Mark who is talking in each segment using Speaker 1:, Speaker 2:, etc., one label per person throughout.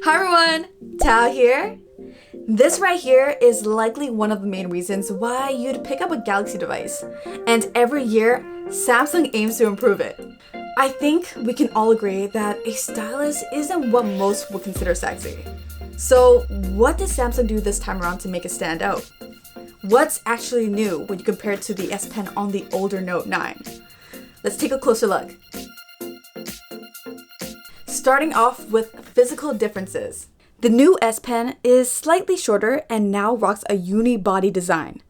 Speaker 1: Hi everyone, Tao here. This right here is likely one of the main reasons why you'd pick up a Galaxy device, and every year, Samsung aims to improve it. I think we can all agree that a stylus isn't what most would consider sexy. So what did Samsung do this time around to make it stand out? What's actually new when you compare it to the S Pen on the older Note 9? Let's take a closer look. Starting off with physical differences. The new S Pen is slightly shorter and now rocks a uni-body design.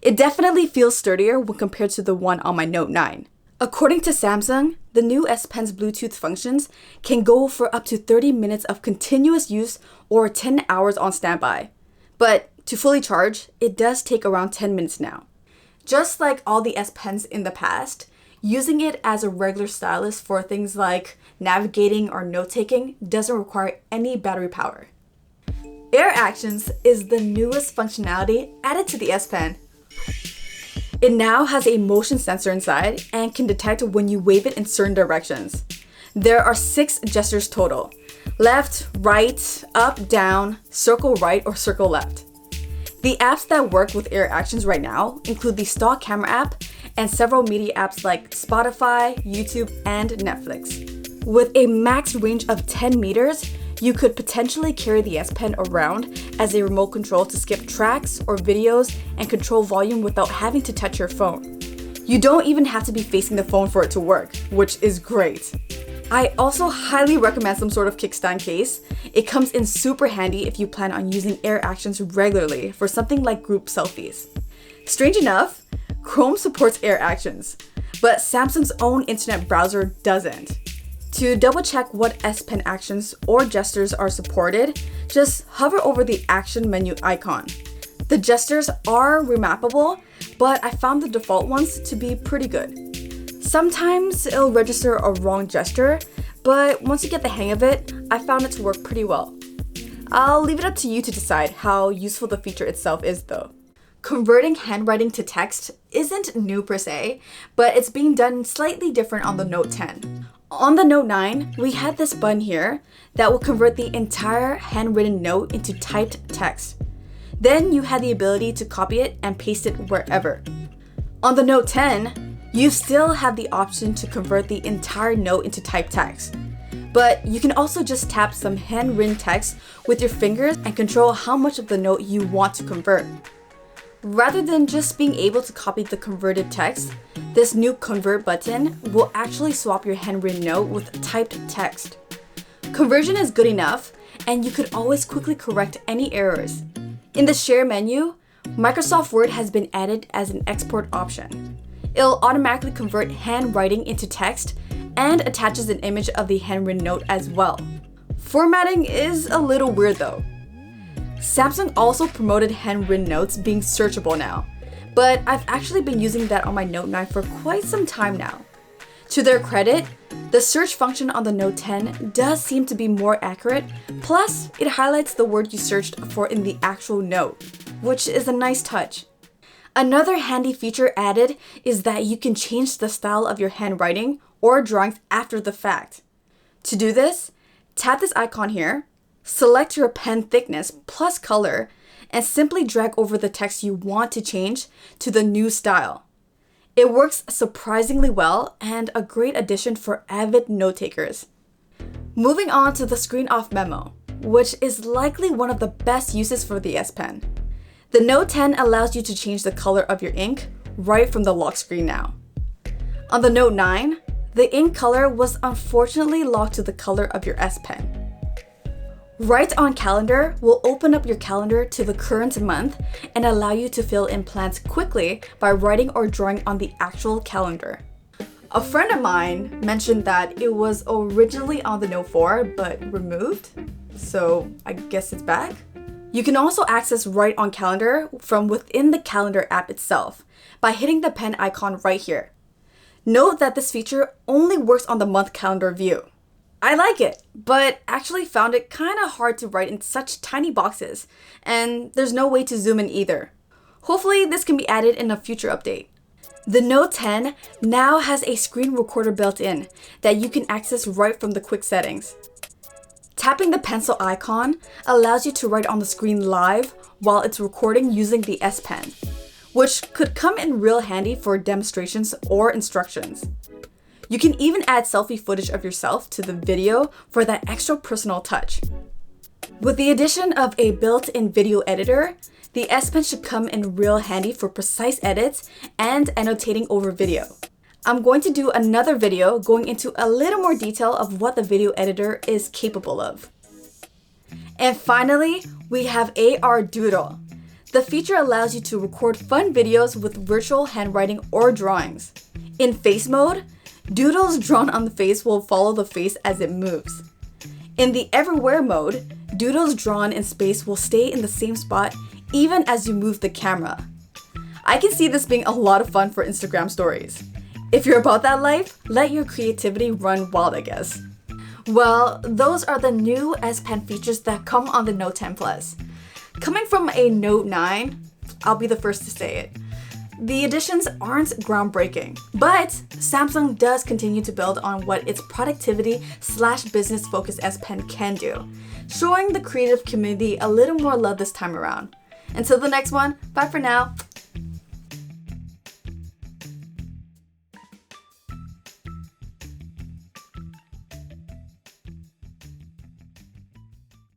Speaker 1: It definitely feels sturdier when compared to the one on my Note 9. According to Samsung, the new S Pen's Bluetooth functions can go for up to 30 minutes of continuous use or 10 hours on standby. But to fully charge, it does take around 10 minutes now. Just like all the S Pens in the past, using it as a regular stylus for things like navigating or note-taking doesn't require any battery power. Air Actions is the newest functionality added to the S Pen. It now has a motion sensor inside and can detect when you wave it in certain directions. There are 6 gestures total: left, right, up, down, circle right, or circle left. The apps that work with Air Actions right now include the stock camera app and several media apps like Spotify, YouTube, and Netflix. With a max range of 10 meters, you could potentially carry the S Pen around as a remote control to skip tracks or videos and control volume without having to touch your phone. You don't even have to be facing the phone for it to work, which is great. I also highly recommend some sort of Kickstand case. It comes in super handy if you plan on using Air Actions regularly for something like group selfies. Strange enough, Chrome supports Air Actions, but Samsung's own internet browser doesn't. To double check what S Pen actions or gestures are supported, just hover over the action menu icon. The gestures are remappable, but I found the default ones to be pretty good. Sometimes it'll register a wrong gesture, but once you get the hang of it, I found it to work pretty well. I'll leave it up to you to decide how useful the feature itself is though. Converting handwriting to text isn't new per se, but it's being done slightly different on the Note 10. On the Note 9, we had this button here that will convert the entire handwritten note into typed text. Then you had the ability to copy it and paste it wherever. On the Note 10, you still have the option to convert the entire note into typed text. But you can also just tap some handwritten text with your fingers and control how much of the note you want to convert. Rather than just being able to copy the converted text, this new convert button will actually swap your handwritten note with typed text. Conversion is good enough, and you could always quickly correct any errors. In the share menu, Microsoft Word has been added as an export option. It'll automatically convert handwriting into text and attaches an image of the handwritten note as well. Formatting is a little weird though. Samsung also promoted handwritten notes being searchable now, but I've actually been using that on my Note 9 for quite some time now. To their credit, the search function on the Note 10 does seem to be more accurate, plus it highlights the word you searched for in the actual note, which is a nice touch. Another handy feature added is that you can change the style of your handwriting or drawings after the fact. To do this, tap this icon here, select your pen thickness plus color, and simply drag over the text you want to change to the new style. It works surprisingly well and a great addition for avid note takers. Moving on to the screen off memo, which is likely one of the best uses for the S Pen. The Note 10 allows you to change the color of your ink right from the lock screen now. On the Note 9, the ink color was unfortunately locked to the color of your S Pen. Write on Calendar will open up your calendar to the current month and allow you to fill in plans quickly by writing or drawing on the actual calendar. A friend of mine mentioned that it was originally on the Note 4 but removed, so I guess it's back. You can also access Write on Calendar from within the Calendar app itself by hitting the pen icon right here. Note that this feature only works on the month calendar view. I like it, but actually found it kind of hard to write in such tiny boxes, and there's no way to zoom in either. Hopefully this can be added in a future update. The Note 10 now has a screen recorder built in that you can access right from the quick settings. Tapping the pencil icon allows you to write on the screen live while it's recording using the SPen, which could come in real handy for demonstrations or instructions. You can even add selfie footage of yourself to the video for that extra personal touch. With the addition of a built-in video editor, the SPen should come in real handy for precise edits and annotating over video. I'm going to do another video going into a little more detail of what the video editor is capable of. And finally, we have AR Doodle. The feature allows you to record fun videos with virtual handwriting or drawings. In face mode, doodles drawn on the face will follow the face as it moves. In the everywhere mode, doodles drawn in space will stay in the same spot even as you move the camera. I can see this being a lot of fun for Instagram stories. If you're about that life, let your creativity run wild, I guess. Well, those are the new SPen features that come on the Note 10 Plus. Coming from a Note 9, I'll be the first to say it. The additions aren't groundbreaking, but Samsung does continue to build on what its productivity/business focused SPen can do, showing the creative community a little more love this time around. Until the next one, bye for now.